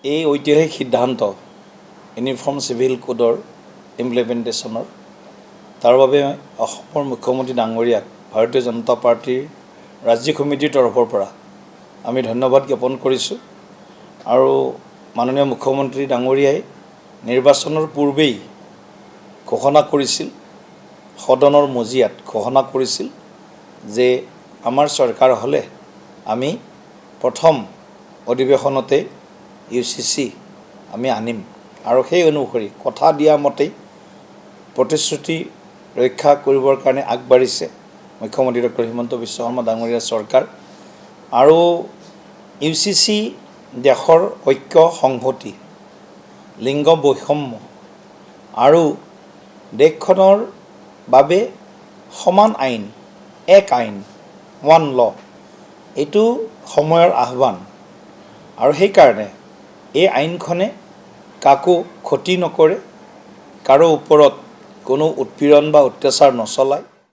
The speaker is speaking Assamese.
এই ঐতিহাসিক সিদ্ধান্ত ইউনিফৰ্ম চিভিল কোডৰ ইমপ্লিমেণ্টেশ্যনৰ তাৰ বাবে অসমৰ মুখ্যমন্ত্ৰী ডাঙৰীয়াক ভাৰতীয় জনতা পাৰ্টিৰ ৰাজ্যিক সমিতিৰ তৰফৰ পৰা আমি ধন্যবাদ জ্ঞাপন কৰিছোঁ আৰু মাননীয় মুখ্যমন্ত্ৰী ডাঙৰীয়াই নিৰ্বাচনৰ পূৰ্বেই ঘোষণা কৰিছিল সদনৰ মজিয়াত ঘোষণা কৰিছিল যে আমাৰ চৰকাৰ হ'লে আমি প্ৰথম অধিৱেশনতে UCC আমি আনিম আৰু সেই অনুসৰি কথা দিয়া মতেই প্ৰতিশ্ৰুতি ৰক্ষা কৰিবৰ কাৰণে আগবাঢ়িছে মুখ্যমন্ত্ৰী ডক্টৰ হিমন্ত বিশ্ব শৰ্মা ডাঙৰীয়াৰ চৰকাৰ আৰু UCC দেশৰ ঐক্য সংহতি লিংগ বৈষম্য আৰু দেশখনৰ বাবে সমান আইন এক আইন ওৱান ল এইটো সময়ৰ আহ্বান আৰু সেইকাৰণে এই আইনখনে কাকো ক্ষতি নকৰে কাৰো ওপৰত কোনো উৎপীড়ন বা অত্যাচাৰ নচলায়।